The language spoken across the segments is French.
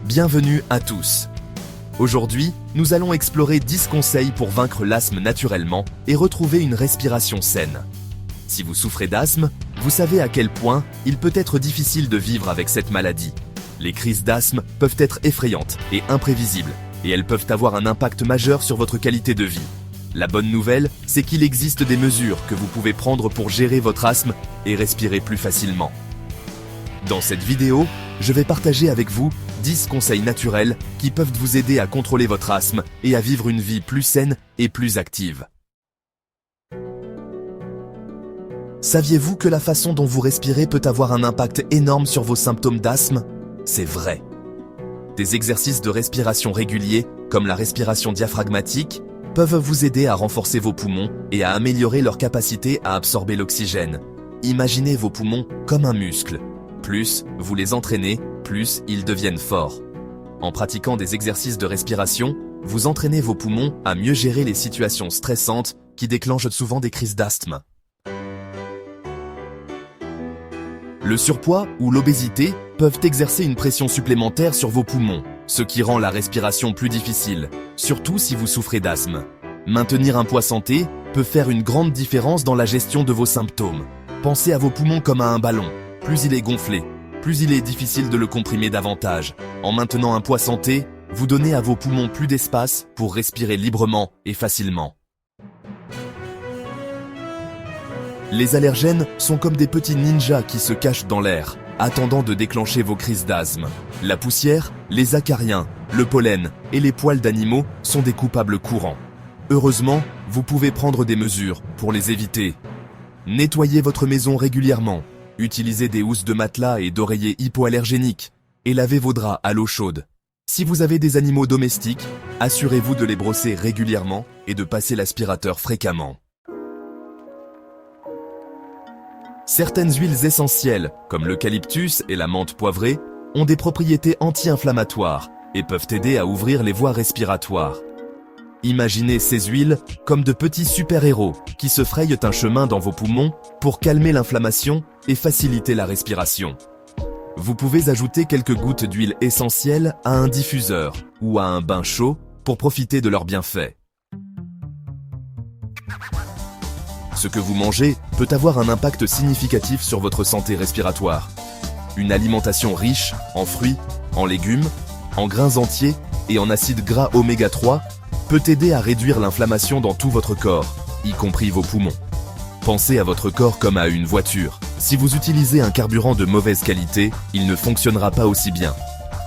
Bienvenue à tous. Aujourd'hui, nous allons explorer 10 conseils pour vaincre l'asthme naturellement et retrouver une respiration saine. Si vous souffrez d'asthme, vous savez à quel point il peut être difficile de vivre avec cette maladie. Les crises d'asthme peuvent être effrayantes et imprévisibles, et elles peuvent avoir un impact majeur sur votre qualité de vie. La bonne nouvelle, c'est qu'il existe des mesures que vous pouvez prendre pour gérer votre asthme et respirer plus facilement. Dans cette vidéo, je vais partager avec vous 10 conseils naturels qui peuvent vous aider à contrôler votre asthme et à vivre une vie plus saine et plus active. Saviez-vous que la façon dont vous respirez peut avoir un impact énorme sur vos symptômes d'asthme? C'est vrai. Des exercices de respiration réguliers, comme la respiration diaphragmatique, peuvent vous aider à renforcer vos poumons et à améliorer leur capacité à absorber l'oxygène. Imaginez vos poumons comme un muscle. Plus vous les entraînez, plus ils deviennent forts. En pratiquant des exercices de respiration, vous entraînez vos poumons à mieux gérer les situations stressantes qui déclenchent souvent des crises d'asthme. Le surpoids ou l'obésité peuvent exercer une pression supplémentaire sur vos poumons, ce qui rend la respiration plus difficile, surtout si vous souffrez d'asthme. Maintenir un poids santé peut faire une grande différence dans la gestion de vos symptômes. Pensez à vos poumons comme à un ballon. Plus il est gonflé, plus il est difficile de le comprimer davantage. En maintenant un poids santé, vous donnez à vos poumons plus d'espace pour respirer librement et facilement. Les allergènes sont comme des petits ninjas qui se cachent dans l'air, attendant de déclencher vos crises d'asthme. La poussière, les acariens, le pollen et les poils d'animaux sont des coupables courants. Heureusement, vous pouvez prendre des mesures pour les éviter. Nettoyez votre maison régulièrement. Utilisez des housses de matelas et d'oreillers hypoallergéniques et lavez vos draps à l'eau chaude. Si vous avez des animaux domestiques, assurez-vous de les brosser régulièrement et de passer l'aspirateur fréquemment. Certaines huiles essentielles, comme l'eucalyptus et la menthe poivrée, ont des propriétés anti-inflammatoires et peuvent aider à ouvrir les voies respiratoires. Imaginez ces huiles comme de petits super-héros qui se frayent un chemin dans vos poumons pour calmer l'inflammation et faciliter la respiration. Vous pouvez ajouter quelques gouttes d'huile essentielle à un diffuseur ou à un bain chaud pour profiter de leurs bienfaits. Ce que vous mangez peut avoir un impact significatif sur votre santé respiratoire. Une alimentation riche en fruits, en légumes, en grains entiers et en acides gras oméga 3 peut aider à réduire l'inflammation dans tout votre corps, y compris vos poumons. Pensez à votre corps comme à une voiture. Si vous utilisez un carburant de mauvaise qualité, il ne fonctionnera pas aussi bien.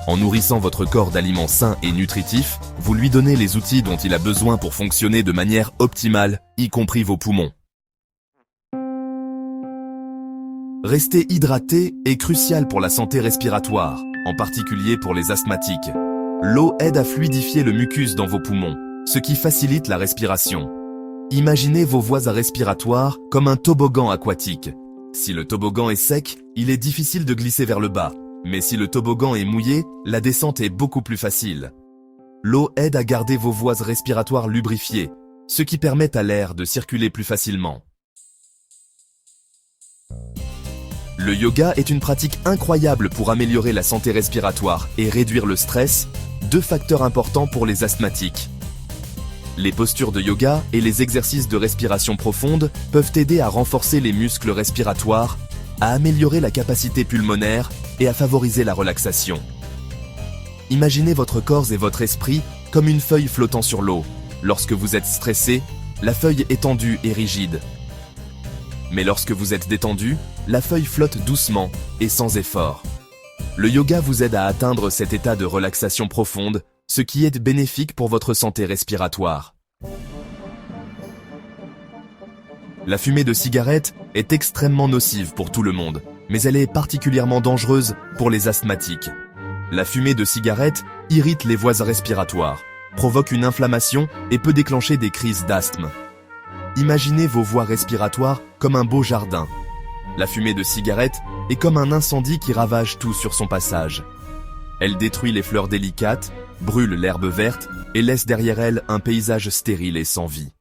En nourrissant votre corps d'aliments sains et nutritifs, vous lui donnez les outils dont il a besoin pour fonctionner de manière optimale, y compris vos poumons. Rester hydraté est crucial pour la santé respiratoire, en particulier pour les asthmatiques. L'eau aide à fluidifier le mucus dans vos poumons, ce qui facilite la respiration. Imaginez vos voies respiratoires comme un toboggan aquatique. Si le toboggan est sec, il est difficile de glisser vers le bas, mais si le toboggan est mouillé, la descente est beaucoup plus facile. L'eau aide à garder vos voies respiratoires lubrifiées, ce qui permet à l'air de circuler plus facilement. Le yoga est une pratique incroyable pour améliorer la santé respiratoire et réduire le stress, deux facteurs importants pour les asthmatiques. Les postures de yoga et les exercices de respiration profonde peuvent aider à renforcer les muscles respiratoires, à améliorer la capacité pulmonaire et à favoriser la relaxation. Imaginez votre corps et votre esprit comme une feuille flottant sur l'eau. Lorsque vous êtes stressé, la feuille est tendue et rigide. Mais lorsque vous êtes détendu, la feuille flotte doucement et sans effort. Le yoga vous aide à atteindre cet état de relaxation profonde, ce qui est bénéfique pour votre santé respiratoire. La fumée de cigarette est extrêmement nocive pour tout le monde, mais elle est particulièrement dangereuse pour les asthmatiques. La fumée de cigarette irrite les voies respiratoires, provoque une inflammation et peut déclencher des crises d'asthme. Imaginez vos voies respiratoires comme un beau jardin. La fumée de cigarette est comme un incendie qui ravage tout sur son passage. Elle détruit les fleurs délicates, brûle l'herbe verte et laisse derrière elle un paysage stérile et sans vie.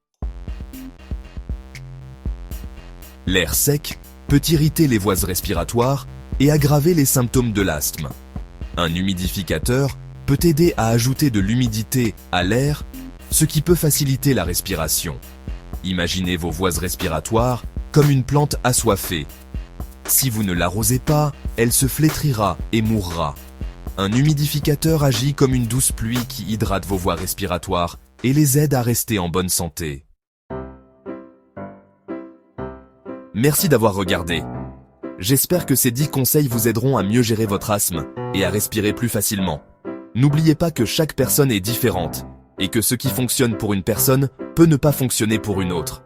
L'air sec peut irriter les voies respiratoires et aggraver les symptômes de l'asthme. Un humidificateur peut aider à ajouter de l'humidité à l'air, ce qui peut faciliter la respiration. Imaginez vos voies respiratoires comme une plante assoiffée. Si vous ne l'arrosez pas, elle se flétrira et mourra. Un humidificateur agit comme une douce pluie qui hydrate vos voies respiratoires et les aide à rester en bonne santé. Merci d'avoir regardé. J'espère que ces 10 conseils vous aideront à mieux gérer votre asthme et à respirer plus facilement. N'oubliez pas que chaque personne est différente et que ce qui fonctionne pour une personne peut ne pas fonctionner pour une autre.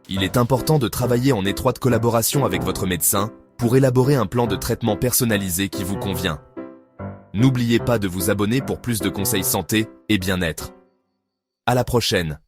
Il est important de travailler en étroite collaboration avec votre médecin pour élaborer un plan de traitement personnalisé qui vous convient. N'oubliez pas de vous abonner pour plus de conseils santé et bien-être. À la prochaine.